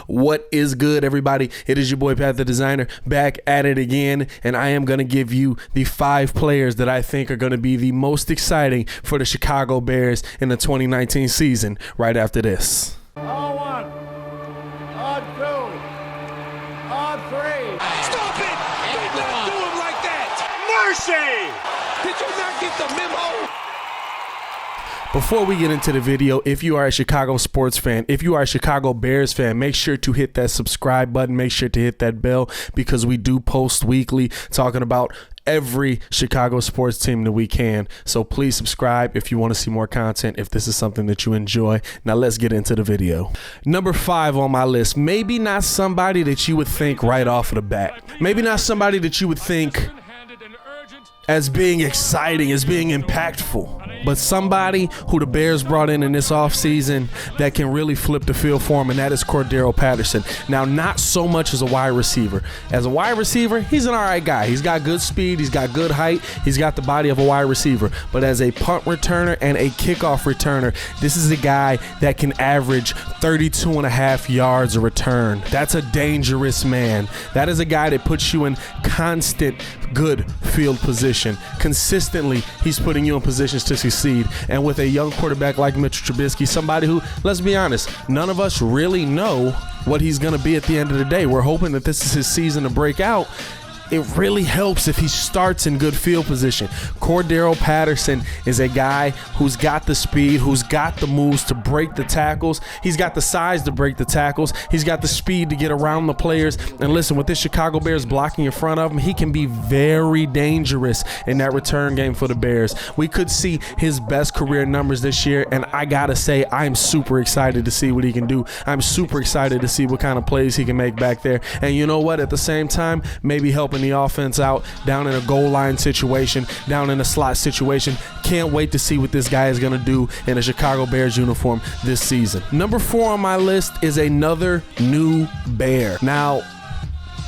What is good, everybody? It is your boy Pat the Designer back at it again, and I am going to give you the 5 players that I think are going to be the most exciting for the Chicago Bears in the 2019 season right after this. On 1, on 2, on 3. Stop it! Do not do him like that! Mercy! Did you not get the memo? Before we get into the video, if you are a Chicago sports fan, if you are a Chicago Bears fan, make sure to hit that subscribe button. Make sure to hit that bell because we do post weekly talking about every Chicago sports team that we can. So please subscribe if you want to see more content, if this is something that you enjoy. Now let's get into the video. Number 5 on my list, maybe not somebody that you would think right off of the bat. Maybe not somebody that you would think as being exciting, as being impactful, but somebody who the Bears brought in this offseason that can really flip the field for him, and that is Cordarrelle Patterson. Now, not so much as a wide receiver. As a wide receiver, he's an all right guy. He's got good speed, he's got good height, he's got the body of a wide receiver. But as a punt returner and a kickoff returner, this is a guy that can average 32.5 yards a return. That's a dangerous man. That is a guy that puts you in constant good field position. Consistently, he's putting you in positions to succeed. And with a young quarterback like Mitchell Trubisky, somebody who, let's be honest, none of us really know what he's going to be at the end of the day. We're hoping that this is his season to break out. It really helps if he starts in good field position. Cordarrelle Patterson is a guy who's got the speed, who's got the moves to break the tackles. He's got the size to break the tackles. He's got the speed to get around the players. And listen, with this Chicago Bears blocking in front of him, he can be very dangerous in that return game for the Bears. We could see his best career numbers this year, and I gotta say, I'm super excited to see what he can do. I'm super excited to see what kind of plays he can make back there. And you know what? At the same time, maybe helping the offense out down in a goal line situation, down in a slot situation. Can't wait to see what this guy is going to do in a Chicago Bears uniform this season. Number 4 on my list is another new Bear. Now,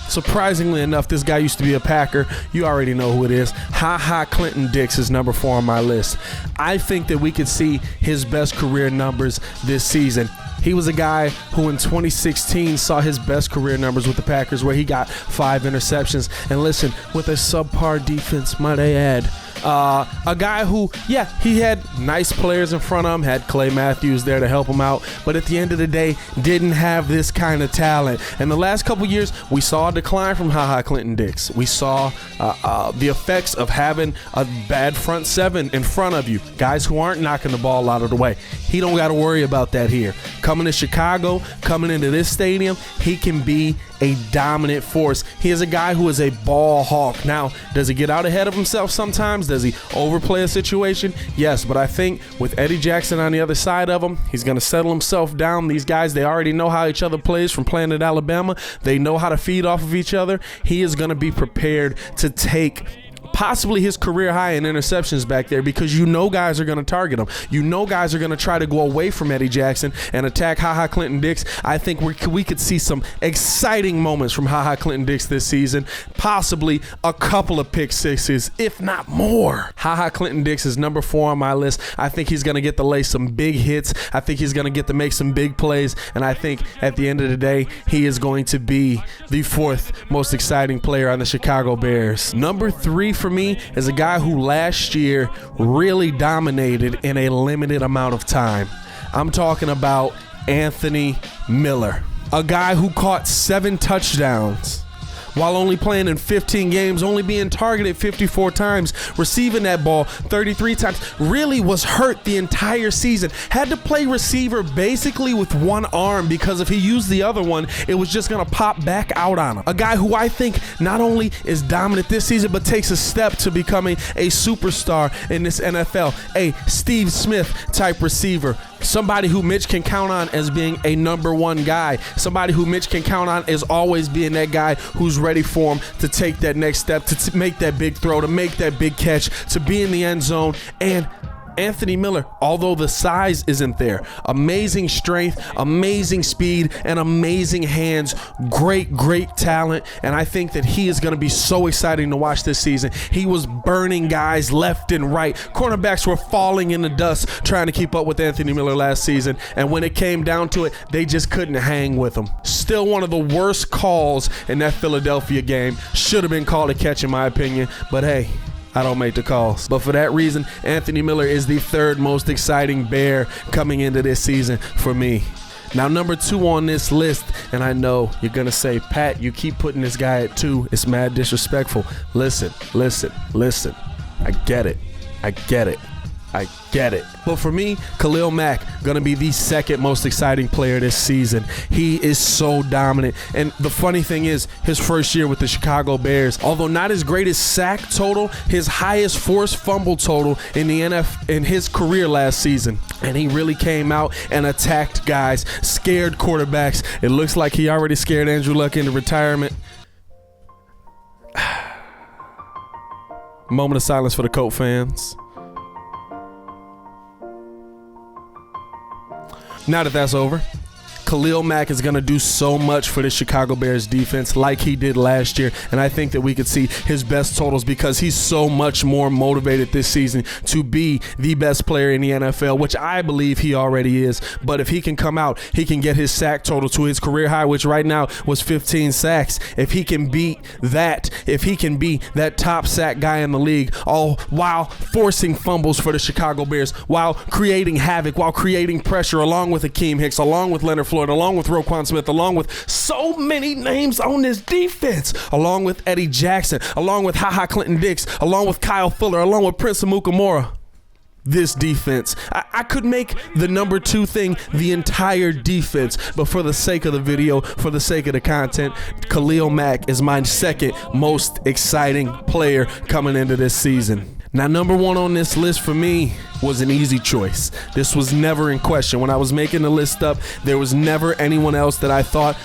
surprisingly enough, this guy used to be a Packer. You already know who it is. Clinton Dix is number 4 on my list. I think that we could see his best career numbers this season. He was a guy who in 2016 saw his best career numbers with the Packers, where he got 5 interceptions. And listen, with a subpar defense, might I add. A guy who, yeah, he had nice players in front of him, had Clay Matthews there to help him out, but at the end of the day, didn't have this kind of talent. And the last couple years, we saw a decline from Clinton Dix. We saw the effects of having a bad front 7 in front of you, guys who aren't knocking the ball out of the way. He don't got to worry about that here. Coming to Chicago, coming into this stadium, he can be a dominant force. He is a guy who is a ball hawk. Now, does he get out ahead of himself sometimes? Does he overplay a situation? Yes, but I think with Eddie Jackson on the other side of him, he's going to settle himself down. These guys, they already know how each other plays from playing at Alabama. They know how to feed off of each other. He is going to be prepared to take possibly his career high in interceptions back there, because you know guys are going to target him. You know guys are going to try to go away from Eddie Jackson and attack Clinton Dix. I think we could see some exciting moments from Clinton Dix this season, possibly a couple of pick sixes, if not more. Clinton Dix is number 4 on my list. I think he's going to get to lay some big hits. I think he's going to get to make some big plays, and I think at the end of the day, he is going to be the 4th most exciting player on the Chicago Bears. Number 3 for me is a guy who last year really dominated in a limited amount of time. I'm talking about Anthony Miller, a guy who caught 7 touchdowns while only playing in 15 games, only being targeted 54 times, receiving that ball 33 times, really was hurt the entire season. Had to play receiver basically with one arm, because if he used the other one, it was just going to pop back out on him. A guy who I think not only is dominant this season, but takes a step to becoming a superstar in this NFL. A Steve Smith type receiver. Somebody who Mitch can count on as being a number 1 guy. Somebody who Mitch can count on as always being that guy who's ready for him to take that next step, to make that big throw, to make that big catch, to be in the end zone, and Anthony Miller, although the size isn't there, amazing strength, amazing speed, and amazing hands. Great talent. And I think that he is going to be so exciting to watch this season. He was burning guys left and right. Cornerbacks were falling in the dust trying to keep up with Anthony Miller last season. And when it came down to it, they just couldn't hang with him. Still one of the worst calls in that Philadelphia game. Should have been called a catch in my opinion. But hey, I don't make the calls. But for that reason, Anthony Miller is the third most exciting Bear coming into this season for me. Now, number 2 on this list, and I know you're going to say, Pat, you keep putting this guy at 2. It's mad disrespectful. Listen. I get it. But for me, Khalil Mack going to be the second most exciting player this season. He is so dominant. And the funny thing is, his first year with the Chicago Bears, although not his greatest sack total, his highest forced fumble total in the NFL in his career last season. And he really came out and attacked guys, scared quarterbacks. It looks like he already scared Andrew Luck into retirement. Moment of silence for the Colt fans. Now that that's over, Khalil Mack is going to do so much for the Chicago Bears defense like he did last year, and I think that we could see his best totals because he's so much more motivated this season to be the best player in the NFL, which I believe he already is. But if he can come out, he can get his sack total to his career high, which right now was 15 sacks. If he can beat that, if he can be that top sack guy in the league, all while forcing fumbles for the Chicago Bears, while creating havoc, while creating pressure, along with Akeem Hicks, along with Leonard Floyd, along with Roquan Smith, along with so many names on this defense, along with Eddie Jackson, along with HaHa Clinton-Dix, along with Kyle Fuller, along with Prince Amukamara. This defense, I could make the number 2 thing the entire defense, but for the sake of the video, for the sake of the content, Khalil Mack is my second most exciting player coming into this season. Now, number 1 on this list for me was an easy choice. This was never in question. When I was making the list up, there was never anyone else that I thought,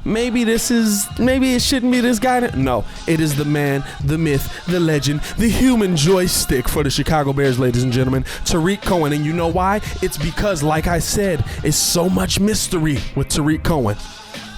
maybe it shouldn't be this guy. No, it is the man, the myth, the legend, the human joystick for the Chicago Bears, ladies and gentlemen, Tarik Cohen. And you know why? It's because, like I said, it's so much mystery with Tarik Cohen.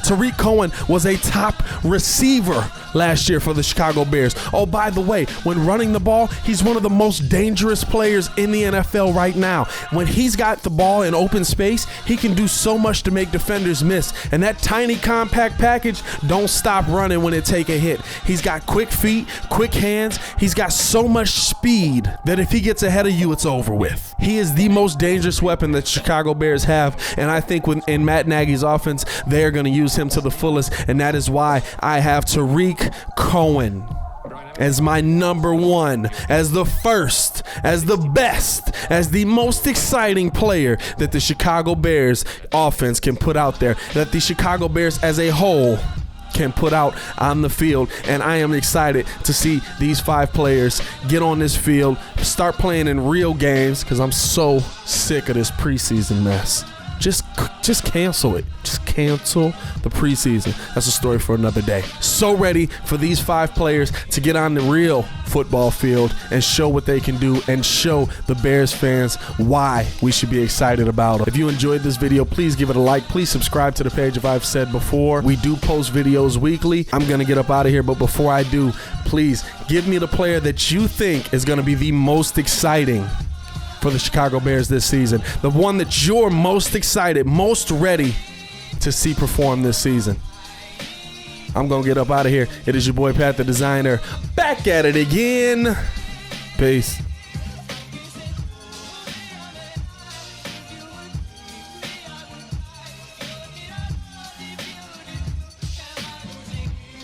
Tarik Cohen was a top receiver last year for the Chicago Bears. Oh, by the way, when running the ball, he's one of the most dangerous players in the NFL right now. When he's got the ball in open space, he can do so much to make defenders miss. And that tiny compact package don't stop running when it take a hit. He's got quick feet, quick hands. He's got so much speed that if he gets ahead of you, it's over with. He is the most dangerous weapon that Chicago Bears have. And I think in Matt Nagy's offense, they're going to use him to the fullest. And that is why I have Tarik Cohen as my number 1, as the first, as the best, as the most exciting player that the Chicago Bears offense can put out there, that the Chicago Bears as a whole can put out on the field. And I am excited to see these 5 players get on this field, start playing in real games, because I'm so sick of this preseason mess. Just cancel it. Just cancel the preseason. That's a story for another day. So ready for these 5 players to get on the real football field and show what they can do and show the Bears fans why we should be excited about them. If you enjoyed this video, please give it a like. Please subscribe to the page. If I've said before, we do post videos weekly. I'm going to get up out of here, but before I do, please give me the player that you think is going to be the most exciting for the Chicago Bears this season. The one that you're most excited, most ready to see perform this season. I'm going to get up out of here. It is your boy, Pat the Designer, back at it again. Peace.